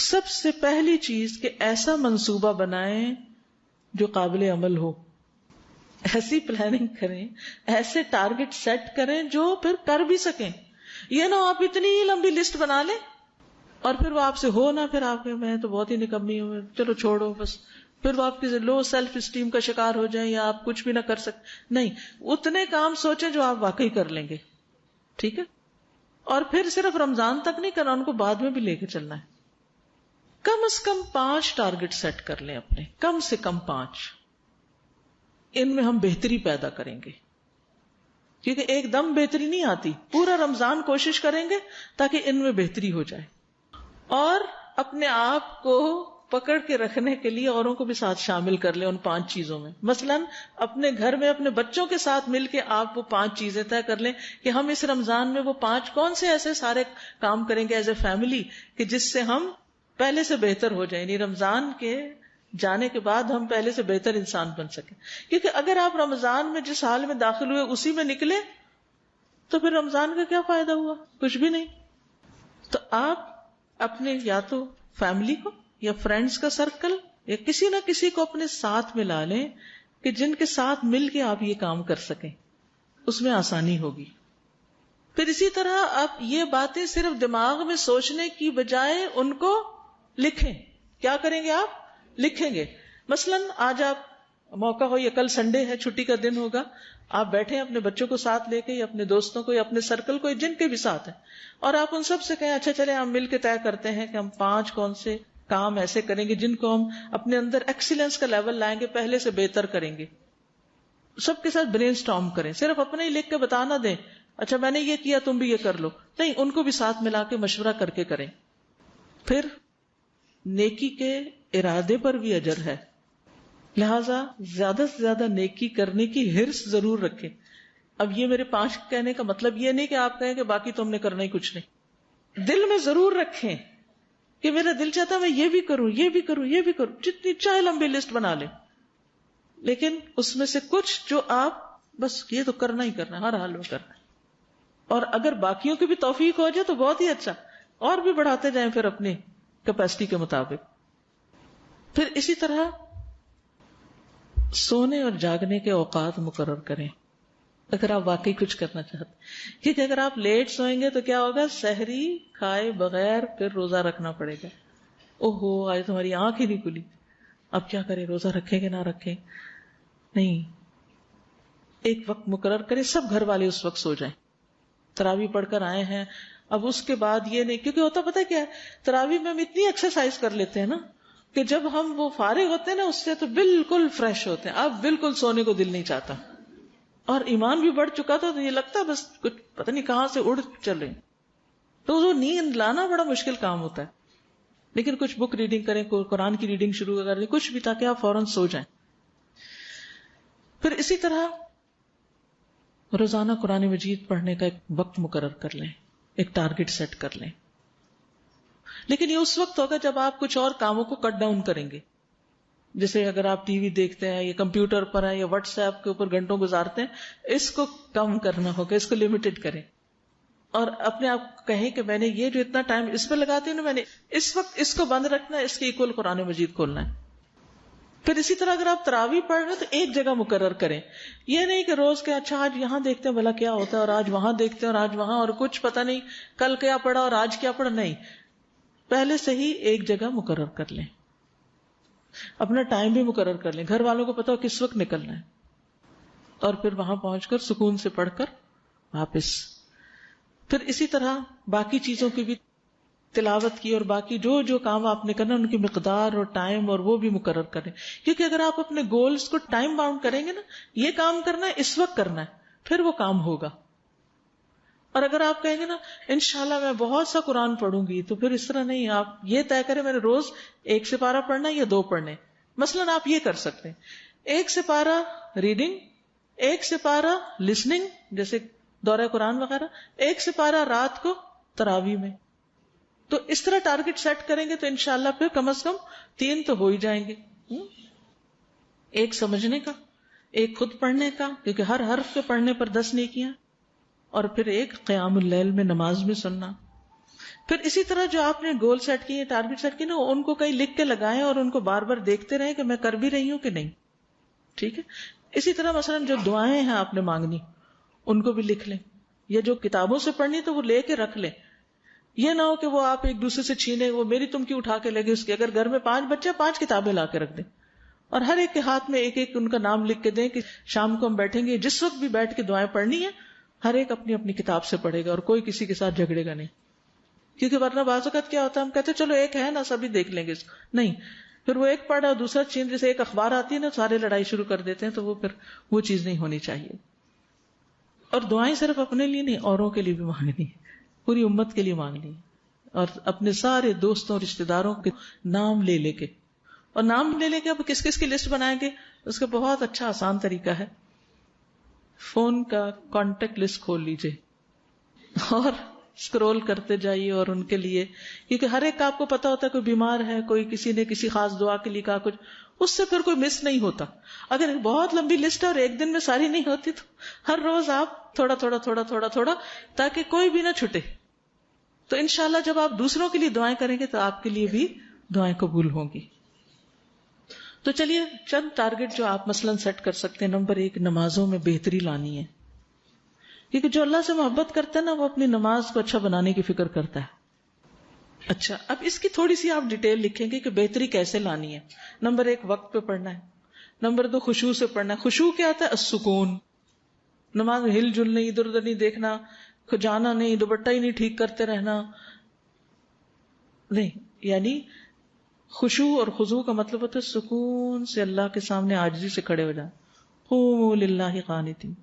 سب سے پہلی چیز کہ ایسا منصوبہ بنائیں جو قابل عمل ہو. ایسی پلاننگ کریں, ایسے ٹارگٹ سیٹ کریں جو پھر کر بھی سکیں. یہ نہ آپ اتنی لمبی لسٹ بنا لیں اور پھر وہ آپ سے ہو نہ, پھر آپ کہ میں تو بہت ہی نکمی ہوں, چلو چھوڑو بس, پھر وہ آپ کی لو سیلف اسٹیم کا شکار ہو جائیں یا آپ کچھ بھی نہ کر سکیں. نہیں, اتنے کام سوچیں جو آپ واقعی کر لیں گے. ٹھیک ہے, اور پھر صرف رمضان تک نہیں کرنا, ان کو بعد میں بھی لے کے چلنا ہے. کم از کم 5 ٹارگٹ سیٹ کر لیں اپنے, کم سے کم 5. ان میں ہم بہتری پیدا کریں گے, کیونکہ ایک دم بہتری نہیں آتی. پورا رمضان کوشش کریں گے تاکہ ان میں بہتری ہو جائے, اور اپنے آپ کو پکڑ کے رکھنے کے لیے اوروں کو بھی ساتھ شامل کر لیں ان 5 چیزوں میں. مثلا اپنے گھر میں اپنے بچوں کے ساتھ مل کے آپ وہ 5 چیزیں طے کر لیں کہ ہم اس رمضان میں وہ 5 کون سے ایسے سارے کام کریں گے ایز اے فیملی کہ جس سے ہم پہلے سے بہتر ہو جائیں, یعنی رمضان کے جانے کے بعد ہم پہلے سے بہتر انسان بن سکیں. کیونکہ اگر آپ رمضان میں جس حال میں داخل ہوئے اسی میں نکلے تو پھر رمضان کا کیا فائدہ ہوا؟ کچھ بھی نہیں. تو آپ اپنے یا تو فیملی کو یا فرینڈز کا سرکل یا کسی نہ کسی کو اپنے ساتھ ملا لیں کہ جن کے ساتھ مل کے آپ یہ کام کر سکیں, اس میں آسانی ہوگی. پھر اسی طرح آپ یہ باتیں صرف دماغ میں سوچنے کی بجائے ان کو لکھیں. کیا کریں گے آپ؟ لکھیں گے. مثلا آج آپ موقع ہو یا کل سنڈے ہے, چھٹی کا دن ہوگا, آپ بیٹھے اپنے بچوں کو ساتھ لے کے یا اپنے دوستوں کو یا اپنے سرکل کو جن کے بھی ساتھ ہیں, اور آپ ان سب سے کہیں اچھا چلے ہم مل کے طے کرتے ہیں کہ ہم 5 کون سے کام ایسے کریں گے جن کو ہم اپنے اندر ایکسیلنس کا لیول لائیں گے, پہلے سے بہتر کریں گے. سب کے ساتھ برین سٹارم کریں, صرف اپنے ہی لکھ کے بتا نہ دیں اچھا میں نے یہ کیا تم بھی یہ کر لو, نہیں, ان کو بھی ساتھ ملا کے مشورہ کر کے کریں. پھر نیکی کے ارادے پر بھی اجر ہے, لہذا زیادہ سے زیادہ نیکی کرنے کی ہرس ضرور رکھیں. اب یہ میرے 5 کہنے کا مطلب یہ نہیں کہ آپ کہیں کہ باقی تم نے کرنا ہی کچھ نہیں. دل میں ضرور رکھیں کہ میرا دل چاہتا میں یہ بھی کروں, یہ بھی کروں, یہ بھی کروں, جتنی چاہے لمبی لسٹ بنا لیں, لیکن اس میں سے کچھ جو آپ بس یہ تو کرنا ہی کرنا, ہر حال میں کرنا ہے. اور اگر باقیوں کی بھی توفیق ہو جائے تو بہت ہی اچھا, اور بھی بڑھاتے جائیں پھر اپنی کیپیسٹی کے مطابق. پھر اسی طرح سونے اور جاگنے کے اوقات مقرر کریں اگر آپ واقعی کچھ کرنا چاہتے ہیں. کیونکہ اگر آپ لیٹ سوئیں گے تو کیا ہوگا, سحری کھائے بغیر پھر روزہ رکھنا پڑے گا. اوہو آج تمہاری آنکھ ہی نہیں کھلی, اب کیا کریں, روزہ رکھیں کہ نہ رکھیں. نہیں, ایک وقت مقرر کریں, سب گھر والے اس وقت سو جائیں. تراویح پڑھ کر آئے ہیں, اب اس کے بعد یہ نہیں, کیونکہ ہوتا پتہ کیا ہے, تراویح میں ہم اتنی ایکسرسائز کر لیتے ہیں نا کہ جب ہم وہ فارغ ہوتے ہیں نا اس سے تو بالکل فریش ہوتے ہیں, اب بالکل سونے کو دل نہیں چاہتا, اور ایمان بھی بڑھ چکا تھا تو یہ لگتا ہے بس کچھ پتہ نہیں کہاں سے اڑ چل رہے ہیں. تو وہ نیند لانا بڑا مشکل کام ہوتا ہے. لیکن کچھ بک ریڈنگ کریں, قرآن کی ریڈنگ شروع کر دیں, کچھ بھی, تاکہ آپ فوراً سو جائیں. پھر اسی طرح روزانہ قرآن مجید پڑھنے کا ایک وقت مقرر کر لیں, ایک ٹارگٹ سیٹ کر لیں. لیکن یہ اس وقت ہوگا جب آپ کچھ اور کاموں کو کٹ ڈاؤن کریں گے. جیسے اگر آپ ٹی وی دیکھتے ہیں یا کمپیوٹر پر ہیں یا واٹس ایپ کے اوپر گھنٹوں گزارتے ہیں, اس کو کم کرنا ہوگا, اس کو لمیٹڈ کریں. اور اپنے آپ کو کہیں کہ میں نے یہ جو اتنا ٹائم اس پہ لگاتی ہوں نا, میں نے اس وقت اس کو بند رکھنا ہے, اس کے ایکول قرآن مجید کھولنا ہے. پھر اسی طرح اگر آپ تراویح پڑھ رہے ہیں تو ایک جگہ مقرر کریں. یہ نہیں کہ روز کے اچھا آج یہاں دیکھتے ہیں بھلا کیا ہوتا ہے, اور آج وہاں دیکھتے ہیں اور آج وہاں, اور کچھ پتہ نہیں کل کیا پڑھا اور آج کیا پڑھا. نہیں, پہلے سے ہی ایک جگہ مقرر کر لیں. اپنا ٹائم بھی مقرر کر لیں, گھر والوں کو پتا ہو کس وقت نکلنا ہے, اور پھر وہاں پہنچ کر سکون سے پڑھ کر واپس. پھر اسی طرح باقی چیزوں کی بھی تلاوت کی, اور باقی جو جو کام آپ نے کرنا ان کی مقدار اور ٹائم اور وہ بھی مقرر کریں. کیونکہ اگر آپ اپنے گولز کو ٹائم باؤنڈ کریں گے نا, یہ کام کرنا ہے اس وقت کرنا ہے, پھر وہ کام ہوگا. اور اگر آپ کہیں گے نا انشاءاللہ میں بہت سا قرآن پڑھوں گی, تو پھر اس طرح نہیں, آپ یہ طے کریں میں نے روز 1 سپارہ پڑھنا ہے یا 2 پڑھنے. مثلا آپ یہ کر سکتے ہیں 1 سپارہ ریڈنگ, 1 سپارہ لسننگ جیسے دورہ قرآن وغیرہ, 1 سپارہ رات کو تراویح میں. تو اس طرح ٹارگٹ سیٹ کریں گے تو انشاءاللہ پھر کم از کم 3 تو ہو ہی جائیں گے. 1 سمجھنے کا, 1 خود پڑھنے کا, کیونکہ ہر حرف کے پڑھنے پر 10 نیکیاں, اور پھر 1 قیام اللیل میں نماز میں سننا, پھر اسی طرح جو آپ نے گول سیٹ کیے، ٹارگٹ سیٹ کیے نا، ان کو کہیں لکھ کے لگائیں اور ان کو بار بار دیکھتے رہیں کہ میں کر بھی رہی ہوں کہ نہیں. ٹھیک ہے. اسی طرح مثلا جو دعائیں ہیں آپ نے مانگنی ان کو بھی لکھ لیں، یا جو کتابوں سے پڑھنی تو وہ لے کے رکھ لیں. یہ نہ ہو کہ وہ آپ ایک دوسرے سے چھینے، وہ میری تم کی اٹھا کے لے گئے اس کی. اگر گھر میں 5 بچے 5 کتابیں لا کے رکھ دیں اور ہر ایک کے ہاتھ میں ایک ایک ان کا نام لکھ کے دیں کہ شام کو ہم بیٹھیں گے، جس وقت بھی بیٹھ کے دعائیں پڑھنی ہے ہر ایک اپنی اپنی کتاب سے پڑھے گا اور کوئی کسی کے ساتھ جھگڑے گا نہیں. کیونکہ ورنہ بعض اوقات کیا ہوتا ہے، ہم کہتے ہیں چلو ایک ہے نا سبھی دیکھ لیں گے اس کو، نہیں، پھر وہ ایک پڑھا اور دوسرا چین، جیسے ایک اخبار آتی ہے نا سارے لڑائی شروع کر دیتے ہیں، تو وہ پھر وہ چیز نہیں ہونی چاہیے. اور دعائیں صرف اپنے لیے نہیں، اوروں کے لیے بھی مانگنی ہے، پوری امت کے لیے مانگنی ہے. اور اپنے سارے دوستوں رشتہ داروں کے نام لے لے کے، اور نام لے لے کے اب کس کس کی لسٹ بنائیں گے، اس کا بہت اچھا آسان طریقہ ہے. فون کا کانٹیکٹ لسٹ کھول لیجئے اور اسکرول کرتے جائیے، اور ان کے لیے، کیونکہ ہر ایک کا آپ کو پتا ہوتا ہے کوئی بیمار ہے، کوئی کسی نے کسی خاص دعا کے لیے کہا کچھ، اس سے پھر کوئی مس نہیں ہوتا. اگر بہت لمبی لسٹ ہے اور ایک دن میں ساری نہیں ہوتی تو ہر روز آپ تھوڑا تھوڑا تھوڑا تھوڑا تھوڑا، تاکہ کوئی بھی نہ چھٹے. تو انشاءاللہ جب آپ دوسروں کے لیے دعائیں کریں گے تو آپ کے لیے بھی دعائیں قبول ہوں گی. تو چلیے چند ٹارگٹ جو آپ مثلاً سیٹ کر سکتے ہیں. نمبر 1، نمازوں میں بہتری لانی ہے، کیونکہ جو اللہ سے محبت کرتا ہے نا وہ اپنی نماز کو اچھا بنانے کی فکر کرتا ہے. اچھا، اب اس کی تھوڑی سی آپ ڈیٹیل لکھیں گے کہ بہتری کیسے لانی ہے. نمبر 1، وقت پہ پڑھنا ہے. نمبر 2، خشوع سے پڑھنا ہے. خشوع کیا آتا ہے؟ السکون. نماز میں ہل جل نہیں، ادھر ادھر نہیں دیکھنا، کھجانا نہیں، دوپٹہ ہی نہیں ٹھیک کرتے رہنا نہیں. یعنی خشوع اور خضوع کا مطلب ہوتا ہے سکون سے اللہ کے سامنے عاجزی سے کھڑے ہو جائیں. قوموا للہ قانتین.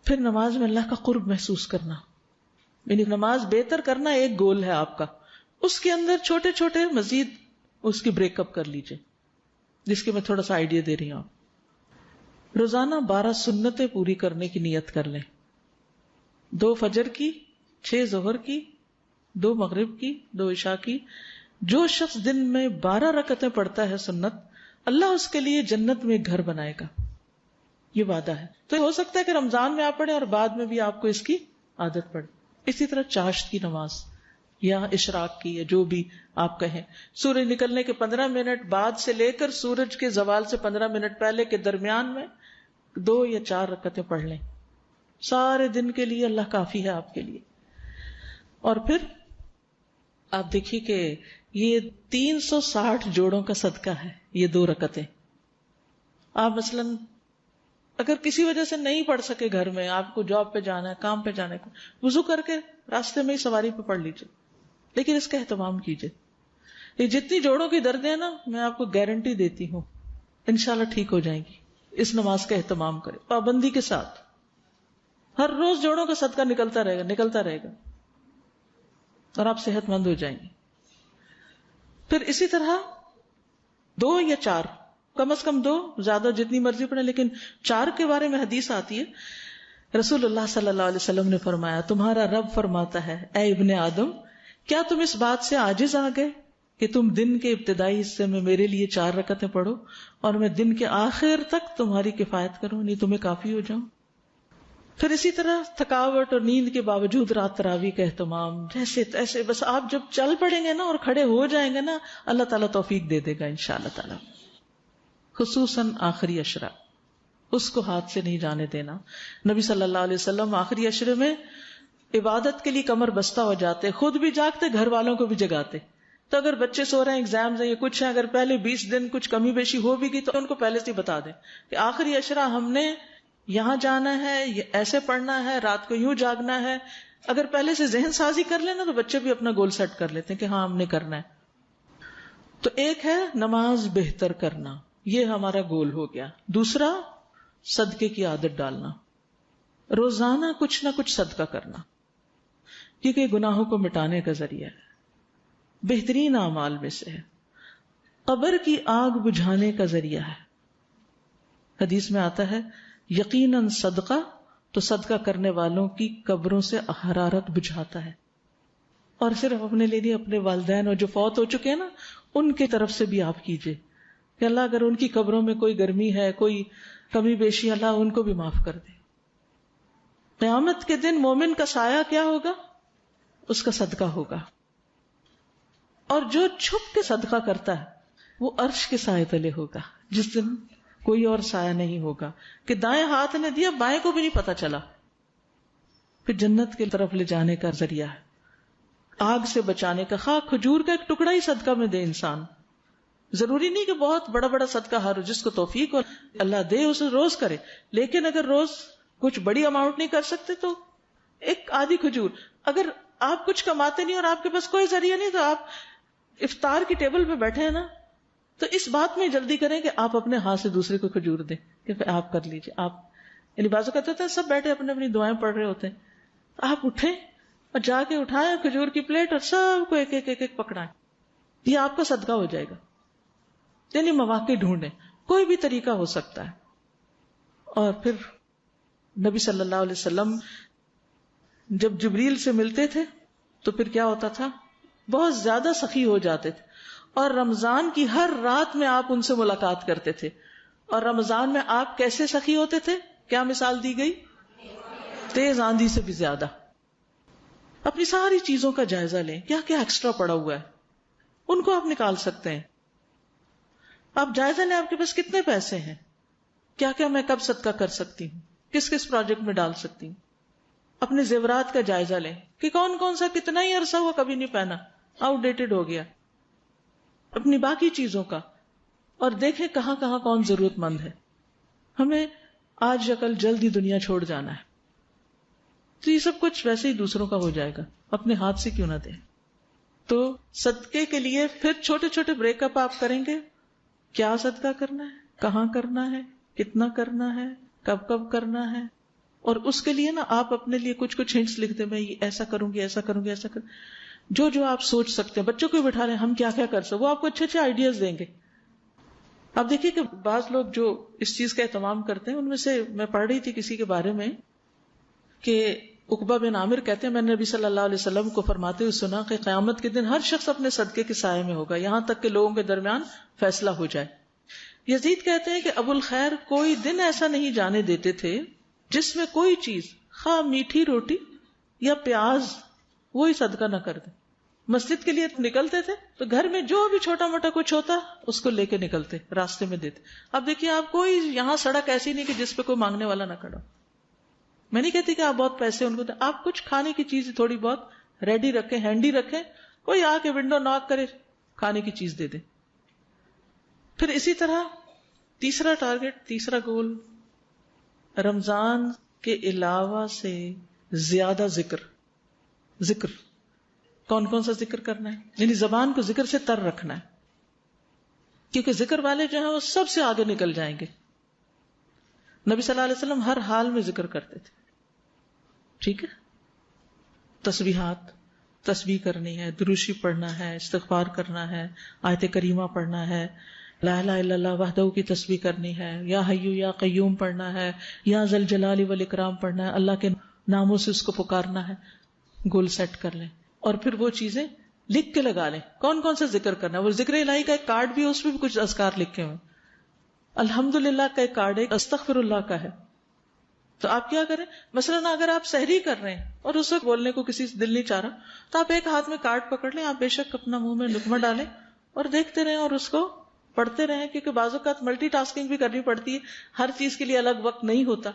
پھر نماز میں اللہ کا قرب محسوس کرنا، یعنی نماز بہتر کرنا ایک گول ہے آپ کا، اس کے اندر چھوٹے چھوٹے مزید اس کی بریک اپ کر لیجئے، جس کے میں تھوڑا سا آئیڈیا دے رہی ہوں. روزانہ 12 سنتیں پوری کرنے کی نیت کر لیں. 2 فجر کی، 6 ظہر کی، 2 مغرب کی، 2 عشاء کی. جو شخص دن میں 12 رکعتیں پڑھتا ہے سنت، اللہ اس کے لیے جنت میں ایک گھر بنائے گا. یہ وعدہ ہے. تو ہو سکتا ہے کہ رمضان میں آپ پڑھیں اور بعد میں بھی آپ کو اس کی عادت پڑے. اسی طرح چاشت کی نماز یا اشراق کی، یا جو بھی آپ کہیں، سورج نکلنے کے 15 منٹ بعد سے لے کر سورج کے زوال سے 15 منٹ پہلے کے درمیان میں 2 یا 4 رکعتیں پڑھ لیں. سارے دن کے لیے اللہ کافی ہے آپ کے لیے. اور پھر آپ دیکھیے کہ یہ 360 جوڑوں کا صدقہ ہے یہ 2 رکعتیں. آپ مثلاً اگر کسی وجہ سے نہیں پڑھ سکے، گھر میں آپ کو جاب پہ جانا ہے، کام پہ جانا ہے، وضو کر کے راستے میں ہی سواری پہ پڑھ لیجیے، لیکن اس کا اہتمام کیجیے. یہ جتنی جوڑوں کی دردیں ہیں نا، میں آپ کو گارنٹی دیتی ہوں انشاءاللہ ٹھیک ہو جائیں گی. اس نماز کا اہتمام کرے پابندی کے ساتھ. ہر روز جوڑوں کا صدقہ نکلتا رہے گا اور آپ صحت مند ہو جائیں گے. پھر اسی طرح 2 یا 4، کم از کم 2، زیادہ جتنی مرضی پڑھیں، لیکن 4 کے بارے میں حدیث آتی ہے. رسول اللہ صلی اللہ علیہ وسلم نے فرمایا، تمہارا رب فرماتا ہے، اے ابن آدم، کیا تم اس بات سے عاجز آ گئے کہ تم دن کے ابتدائی حصے میں میرے لیے 4 رکعتیں پڑھو اور میں دن کے آخر تک تمہاری کفایت کروں، نہیں تمہیں کافی ہو جاؤں. پھر اسی طرح تھکاوٹ اور نیند کے باوجود رات تراویح کا اہتمام، جیسے تیسے، بس آپ جب چل پڑیں گے نا اور کھڑے ہو جائیں گے نا، اللہ تعالیٰ توفیق دے دے گا انشاءاللہ تعالیٰ. خصوصاً آخری عشرہ، اس کو ہاتھ سے نہیں جانے دینا. نبی صلی اللہ علیہ وسلم آخری عشرے میں عبادت کے لیے کمر بستہ ہو جاتے، خود بھی جاگتے، گھر والوں کو بھی جگاتے. تو اگر بچے سو رہے ہیں، ایگزامز ہیں یا کچھ ہے، اگر پہلے 20 دن کچھ کمی بیشی ہو بھی گئی تو ان کو پہلے سے بتا دیں کہ آخری عشرہ ہم نے یہاں جانا ہے، ایسے پڑھنا ہے، رات کو یوں جاگنا ہے. اگر پہلے سے ذہن سازی کر لینا تو بچے بھی اپنا گول سیٹ کر لیتے ہیں کہ ہاں ہم نے کرنا ہے. تو ایک ہے نماز بہتر کرنا، یہ ہمارا گول ہو گیا. دوسرا، صدقے کی عادت ڈالنا، روزانہ کچھ نہ کچھ صدقہ کرنا، کیونکہ گناہوں کو مٹانے کا ذریعہ ہے، بہترین اعمال میں سے ہے، قبر کی آگ بجھانے کا ذریعہ ہے. حدیث میں آتا ہے، یقیناً صدقہ تو صدقہ کرنے والوں کی قبروں سے حرارت بجھاتا ہے. اور صرف اپنے لیے نہیں، اپنے والدین اور جو فوت ہو چکے ہیں نا، ان کی طرف سے بھی آپ کیجئے کہ اللہ اگر ان کی قبروں میں کوئی گرمی ہے، کوئی کمی بیشی، اللہ ان کو بھی معاف کر دے. قیامت کے دن مومن کا سایہ کیا ہوگا؟ اس کا صدقہ ہوگا. اور جو چھپ کے صدقہ کرتا ہے وہ عرش کے سائے تلے ہوگا جس دن کوئی اور سایہ نہیں ہوگا, کہ دائیں ہاتھ نے دیا بائیں کو بھی نہیں پتا چلا. پھر جنت کی طرف لے جانے کا ذریعہ ہے, آگ سے بچانے کا. خواہ کھجور کا ایک ٹکڑا ہی صدقہ میں دے انسان, ضروری نہیں کہ بہت بڑا بڑا صدقہ ہر جس کو توفیق ہو اللہ دے اسے روز کرے, لیکن اگر روز کچھ بڑی اماؤنٹ نہیں کر سکتے تو ایک آدھی کھجور. اگر آپ کچھ کماتے نہیں اور آپ کے پاس کوئی ذریعہ نہیں, تو آپ افطار کی ٹیبل پہ بیٹھے ہیں نا, تو اس بات میں جلدی کریں کہ آپ اپنے ہاتھ سے دوسرے کو کھجور دیں, کہ آپ کر لیجیے. آپ یعنی بازو کہتے ہوتے ہیں سب بیٹھے اپنے اپنی دعائیں پڑھ رہے ہوتے ہیں, آپ اٹھیں اور جا کے اٹھائیں کھجور کی پلیٹ اور سب کو ایک ایک ایک ایک پکڑائیں, یہ آپ کا صدقہ ہو جائے گا. یعنی مواقع ڈھونڈیں, کوئی بھی طریقہ ہو سکتا ہے. اور پھر نبی صلی اللہ علیہ وسلم جب جبریل سے ملتے تھے تو پھر کیا ہوتا تھا, بہت زیادہ سخی ہو جاتے تھے, اور رمضان کی ہر رات میں آپ ان سے ملاقات کرتے تھے. اور رمضان میں آپ کیسے سخی ہوتے تھے, کیا مثال دی گئی, تیز آندھی سے بھی زیادہ. اپنی ساری چیزوں کا جائزہ لیں, کیا کیا ایکسٹرا پڑا ہوا ہے ان کو آپ نکال سکتے ہیں. آپ جائزہ لیں آپ کے پاس کتنے پیسے ہیں, کیا کیا میں کب صدقہ کر سکتی ہوں, کس کس پروجیکٹ میں ڈال سکتی ہوں. اپنے زیورات کا جائزہ لیں کہ کون کون سا کتنا ہی عرصہ ہوا کبھی نہیں پہنا, آؤٹ ڈیٹڈ ہو گیا. اپنی باقی چیزوں کا, اور دیکھیں کہاں کہاں کون ضرورت مند ہے. ہمیں آج یا کل جلد ہی دنیا چھوڑ جانا ہے, تو یہ سب کچھ ویسے ہی دوسروں کا ہو جائے گا, اپنے ہاتھ سے کیوں نہ دیں. تو صدقے کے لیے پھر چھوٹے چھوٹے بریک اپ آپ کریں گے, کیا صدقہ کرنا ہے, کہاں کرنا ہے, کتنا کرنا ہے, کب کب کرنا ہے. اور اس کے لیے نا آپ اپنے لیے کچھ کچھ ہنٹس لکھ دیں, میں ایسا کروں گی, ایسا کروں گی, ایسا کروں. جو جو آپ سوچ سکتے ہیں, بچوں کو بٹھا لیں ہم کیا کیا کر سکتے, وہ آپ کو اچھے اچھے آئیڈیاز دیں گے. آپ دیکھیے کہ بعض لوگ جو اس چیز کا اہتمام کرتے ہیں, ان میں سے میں پڑھ رہی تھی کسی کے بارے میں کہ عقبہ بن عامر کہتے ہیں میں نے نبی صلی اللہ علیہ وسلم کو فرماتے ہوئے سنا کہ قیامت کے دن ہر شخص اپنے صدقے کے سائے میں ہوگا, یہاں تک کہ لوگوں کے درمیان فیصلہ ہو جائے. یزید کہتے ہیں کہ ابو الخیر کوئی دن ایسا نہیں جانے دیتے تھے جس میں کوئی چیز, خواہ میٹھی روٹی یا پیاز, وہی صدقہ نہ کر دے. مسجد کے لیے نکلتے تھے تو گھر میں جو بھی چھوٹا موٹا کچھ ہوتا اس کو لے کے نکلتے, راستے میں دیتے. اب دیکھیے آپ کوئی یہاں سڑک ایسی نہیں کہ جس پہ کوئی مانگنے والا نہ کھڑا. میں نہیں کہتی کہ آپ بہت پیسے ان کو دیں, آپ کچھ کھانے کی چیز تھوڑی بہت ریڈی رکھیں, ہینڈی رکھیں, کوئی آ کے ونڈو ناک کرے کھانے کی چیز دے دے. پھر اسی طرح تیسرا ٹارگٹ, تیسرا گول, رمضان کے علاوہ سے زیادہ ذکر. کون کون سا ذکر کرنا ہے, یعنی زبان کو ذکر سے تر رکھنا ہے, کیونکہ ذکر والے جو ہیں وہ سب سے آگے نکل جائیں گے. نبی صلی اللہ علیہ وسلم ہر حال میں ذکر کرتے تھے. ٹھیک ہے, تسبیحات, تسبیح کرنی ہے, دروشی پڑھنا ہے, استغفار کرنا ہے, آیت کریمہ پڑھنا ہے, لا الہ الا اللہ وحدہ کی تسبیح کرنی ہے, یا حیو یا قیوم پڑھنا ہے, یا ذل جلال والاکرام پڑھنا ہے, اللہ کے ناموں سے اس کو پکارنا ہے. گول سیٹ کر لیں اور پھر وہ چیزیں لکھ کے لگا لیں کون کون سا ذکر کرنا ہے. وہ ذکر الہی کا ایک کارڈ بھی ہے, اس میں بھی کچھ اذکار لکھے ہوئے. الحمدللہ کا ایک کارڈ ہے, استغفر اللہ کا ہے. تو آپ کیا کریں, مثلا اگر آپ سحری کر رہے ہیں اور اس وقت بولنے کو کسی سے دل نہیں چاہ رہا, تو آپ ایک ہاتھ میں کارڈ پکڑ لیں, آپ بے شک اپنا منہ میں لقمہ ڈالیں اور دیکھتے رہیں اور اس کو پڑھتے رہیں, کیونکہ بعض اوقات ملٹی ٹاسکنگ بھی کرنی پڑتی ہے, ہر چیز کے لیے الگ وقت نہیں ہوتا.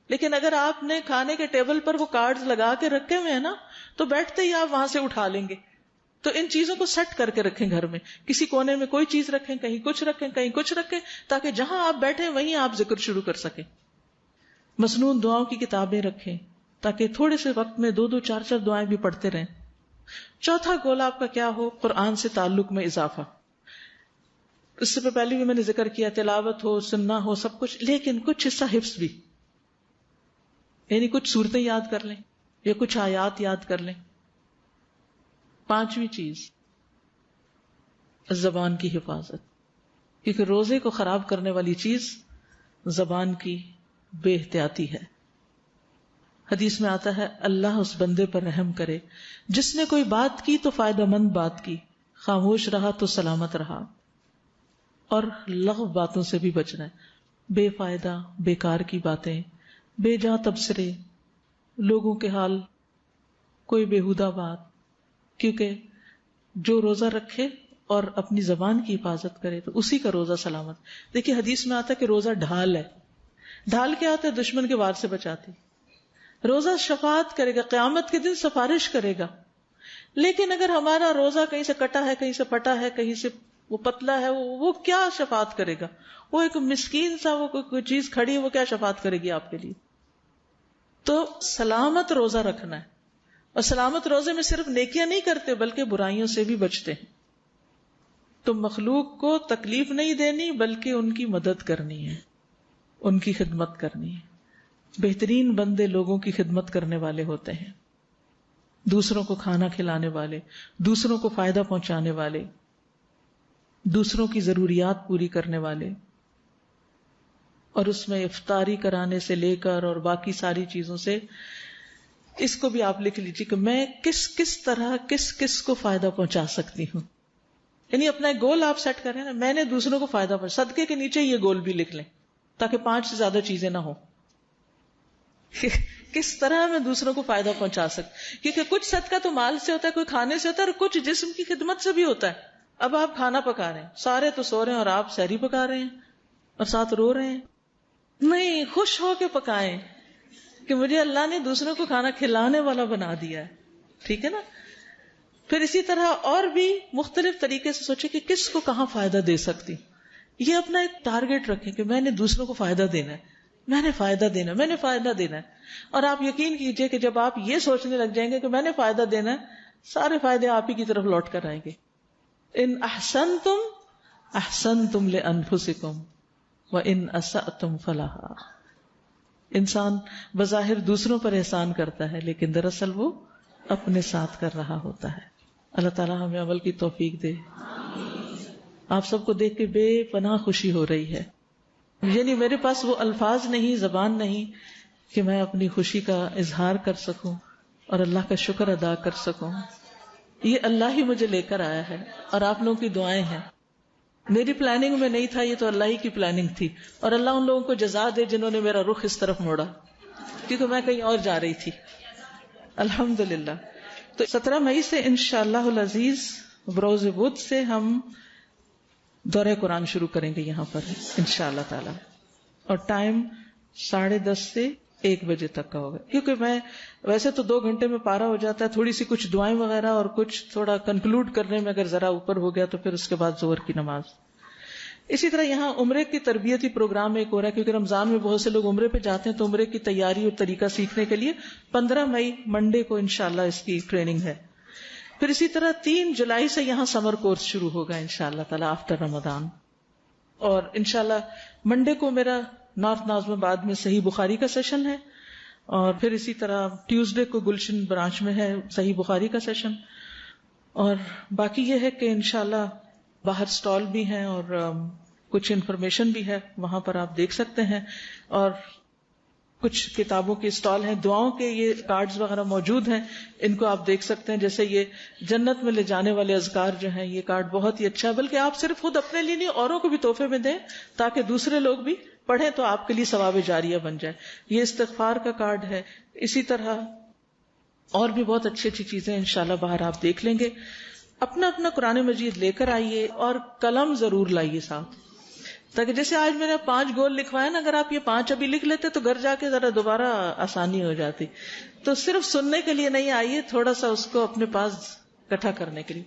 لیکن اگر آپ نے کھانے کے ٹیبل پر وہ کارڈز لگا کے رکھے ہوئے ہیں نا, تو بیٹھتے ہی آپ وہاں سے اٹھا لیں گے. تو ان چیزوں کو سیٹ کر کے رکھیں گھر میں, کسی کونے میں کوئی چیز رکھیں, کہیں کچھ رکھیں, کہیں کچھ رکھیں, تاکہ جہاں آپ بیٹھیں وہیں آپ ذکر شروع کر سکیں. مسنون دعاؤں کی کتابیں رکھیں تاکہ تھوڑے سے وقت میں 2-2 4-4 دعائیں بھی پڑھتے رہیں. چوتھا گول آپ کا کیا ہو, قرآن سے تعلق میں اضافہ. اس سے پہلے بھی میں نے ذکر کیا, تلاوت ہو, سننا ہو, سب کچھ, لیکن کچھ حصہ حفظ بھی, یعنی کچھ صورتیں یاد کر لیں یا کچھ آیات یاد کر لیں. پانچویں چیز زبان کی حفاظت, کیونکہ روزے کو خراب کرنے والی چیز زبان کی بے احتیاطی ہے. حدیث میں آتا ہے اللہ اس بندے پر رحم کرے جس نے کوئی بات کی تو فائدہ مند بات کی, خاموش رہا تو سلامت رہا. اور لغو باتوں سے بھی بچنا ہے, بے فائدہ بیکار کی باتیں, بے جا تبصرے, لوگوں کے حال, کوئی بےہودہ بات, کیونکہ جو روزہ رکھے اور اپنی زبان کی حفاظت کرے تو اسی کا روزہ سلامت. دیکھیے حدیث میں آتا ہے کہ روزہ ڈھال ہے. ڈھال کیا ہوتا ہے؟ دشمن کے وار سے بچاتی. روزہ شفاعت کرے گا، قیامت کے دن سفارش کرے گا. لیکن اگر ہمارا روزہ کہیں سے کٹا ہے، کہیں سے پٹا ہے، کہیں سے وہ پتلا ہے، وہ کیا شفاعت کرے گا؟ وہ ایک مسکین سا وہ کوئی چیز کھڑی ہے، وہ کیا شفاعت کرے گی آپ کے لیے؟ تو سلامت روزہ رکھنا ہے. اور سلامت روزے میں صرف نیکیاں نہیں کرتے بلکہ برائیوں سے بھی بچتے ہیں. تو مخلوق کو تکلیف نہیں دینی بلکہ ان کی مدد کرنی ہے، ان کی خدمت کرنی ہے. بہترین بندے لوگوں کی خدمت کرنے والے ہوتے ہیں، دوسروں کو کھانا کھلانے والے، دوسروں کو فائدہ پہنچانے والے، دوسروں کی ضروریات پوری کرنے والے. اور اس میں افطاری کرانے سے لے کر اور باقی ساری چیزوں سے. اس کو بھی آپ لکھ لیجیے کہ میں کس طرح کس کو فائدہ پہنچا سکتی ہوں. یعنی اپنا ایک گول آپ سیٹ کریں نا، میں نے دوسروں کو فائدہ پہنچا. صدقے کے نیچے یہ گول بھی لکھ لیں تاکہ 5 سے زیادہ چیزیں نہ ہوں. کس طرح میں دوسروں کو فائدہ پہنچا سکتی، کیونکہ کچھ صدقہ تو مال سے ہوتا ہے، کوئی کھانے سے ہوتا ہے، اور کچھ جسم کی خدمت سے بھی ہوتا ہے. اب آپ کھانا پکا رہے ہیں، سارے تو سو رہے ہیں اور آپ سحری پکا رہے ہیں اور ساتھ رو رہے ہیں. نہیں، خوش ہو کے پکائیں کہ مجھے اللہ نے دوسروں کو کھانا کھلانے والا بنا دیا ہے. ٹھیک ہے نا؟ پھر اسی طرح اور بھی مختلف طریقے سے سوچے کہ کس کو کہاں فائدہ دے سکتی. یہ اپنا ایک ٹارگٹ رکھیں کہ میں نے دوسروں کو فائدہ دینا ہے، میں نے فائدہ دینا ہے، میں نے فائدہ دینا ہے. اور آپ یقین کیجئے کہ جب آپ یہ سوچنے لگ جائیں گے کہ میں نے فائدہ دینا ہے، سارے فائدے آپ ہی کی طرف لوٹ کر آئیں گے. ان احسنتم احسنتم لانفسکم وان اسأتم فلھا. انسان بظاہر دوسروں پر احسان کرتا ہے لیکن دراصل وہ اپنے ساتھ کر رہا ہوتا ہے. اللہ تعالیٰ ہمیں عمل کی توفیق دے. آپ سب کو دیکھ کے بے پناہ خوشی ہو رہی ہے. یعنی میرے پاس وہ الفاظ نہیں، زبان نہیں کہ میں اپنی خوشی کا اظہار کر سکوں اور اللہ کا شکر ادا کر سکوں. یہ اللہ ہی مجھے لے کر آیا ہے اور آپ لوگوں کی دعائیں ہیں. میری پلاننگ میں نہیں تھا، یہ تو اللہ ہی کی پلاننگ تھی. اور اللہ ان لوگوں کو جزا دے جنہوں نے میرا رخ اس طرف موڑا، کیونکہ میں کہیں اور جا رہی تھی. الحمدللہ. تو 17 مئی سے انشاءاللہ العزیز بروز بدھ سے ہم دورہ قرآن شروع کریں گے یہاں پر انشاءاللہ تعالی. اور ٹائم 10:30 سے 1 بجے تک کا ہوگا، کیونکہ میں ویسے تو 2 گھنٹے میں پارا ہو جاتا ہے. تھوڑی سی کچھ دعائیں وغیرہ اور کچھ تھوڑا کنکلوڈ کرنے میں اگر ذرا اوپر ہو گیا تو پھر اس کے بعد ظہر کی نماز. اسی طرح یہاں عمرے کی تربیتی پروگرام ایک ہو رہا ہے، کیونکہ رمضان میں بہت سے لوگ عمرے پہ جاتے ہیں، تو عمرے کی تیاری اور طریقہ سیکھنے کے لیے 15 مئی منڈے کو انشاءاللہ اس کی ٹریننگ ہے. پھر اسی طرح 3 جولائی سے یہاں سمر کورس شروع ہوگا انشاءاللہ تعالی آفٹر رمضان. اور انشاءاللہ منڈے کو میرا نارتھ ناظم آباد میں صحیح بخاری کا سیشن ہے، اور پھر اسی طرح ٹیوزڈے کو گلشن برانچ میں ہے صحیح بخاری کا سیشن. اور باقی یہ ہے کہ انشاءاللہ باہر سٹال بھی ہیں اور کچھ انفارمیشن بھی ہے، وہاں پر آپ دیکھ سکتے ہیں. اور کچھ کتابوں کے سٹال ہیں، دعاؤں کے یہ کارڈز وغیرہ موجود ہیں، ان کو آپ دیکھ سکتے ہیں. جیسے یہ جنت میں لے جانے والے اذکار جو ہیں، یہ کارڈ بہت ہی اچھا ہے، بلکہ آپ صرف خود اپنے لیے نہیں اوروں کو بھی تحفے میں دیں تاکہ دوسرے لوگ بھی پڑھیں تو آپ کے لیے ثواب جاریہ بن جائے. یہ استغفار کا کارڈ ہے. اسی طرح اور بھی بہت اچھی اچھی چیزیں انشاءاللہ باہر آپ دیکھ لیں گے. اپنا اپنا قرآن مجید لے کر آئیے اور قلم ضرور لائیے ساتھ، تاکہ جیسے آج میں نے 5 گول لکھوائے نا، اگر آپ یہ 5 ابھی لکھ لیتے تو گھر جا کے ذرا دوبارہ آسانی ہو جاتی. تو صرف سننے کے لیے نہیں، آئیے تھوڑا سا اس کو اپنے پاس اکٹھا کرنے کے لیے.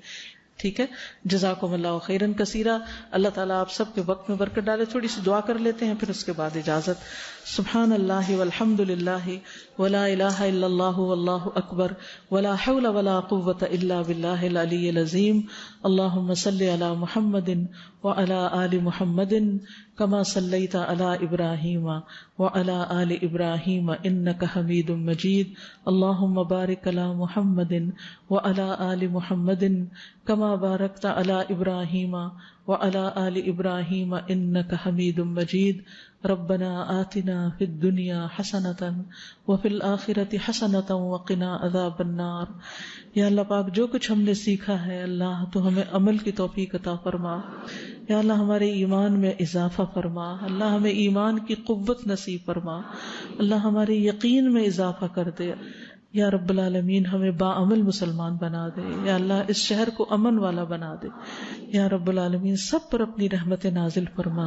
ٹھیک ہے، جزاکم اللہ خیرا کثیرا. اللہ تعالیٰ آپ سب کے وقت میں برکت ڈالے. تھوڑی سی دعا کر لیتے ہیں پھر اس کے بعد اجازت. سبحان اللہ والحمد للہ ولا الہ الا اللہ واللہ اکبر ولا حول ولا قوة الا باللہ العلی العظیم. اللہم صلی علی محمد وعلی آل محمد کما صلیت علی ابراہیم وعلی آل ابراہیم انک حمید مجید. اللہم بارک علی محمد وعلی آل محمد کما بارکت علی ابراہیم وعلی آل ابراہیم انک حمید مجید. ربنا آتنا فی الدنیا حسنۃ وفی الآخرۃ حسنۃ وقنا عذاب النار. یا اللہ پاک، جو کچھ ہم نے سیکھا ہے اللہ تو ہمیں عمل کی توفیق عطا فرما. یا اللہ ہمارے ایمان میں اضافہ فرما. اللہ ہمیں ایمان کی قوت نصیب فرما. اللہ ہمارے یقین میں اضافہ کر دے. یا رب العالمین ہمیں باعمل مسلمان بنا دے. یا اللہ اس شہر کو امن والا بنا دے. یا رب العالمین سب پر اپنی رحمت نازل فرما.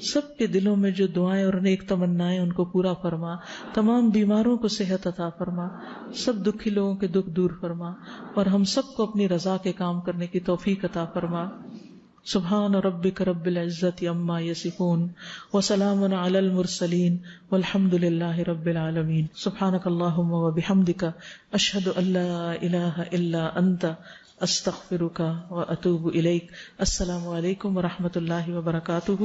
سب کے دلوں میں جو دعائیں اور نیک تمنائیں ان کو پورا فرما. تمام بیماروں کو صحت عطا فرما. سب دکھی لوگوں کے دکھ دور فرما، اور ہم سب کو اپنی رضا کے کام کرنے کی توفیق عطا فرما. سبحان ربک رب العزت عما یصفون وسلام علی المرسلین والحمد للہ رب العالمین. سبحانک اللہم وبحمدک اشہد ان لا الہ الا انت استغفرک واتوب الیک. السلام علیکم ورحمۃ اللہ وبرکاتہ.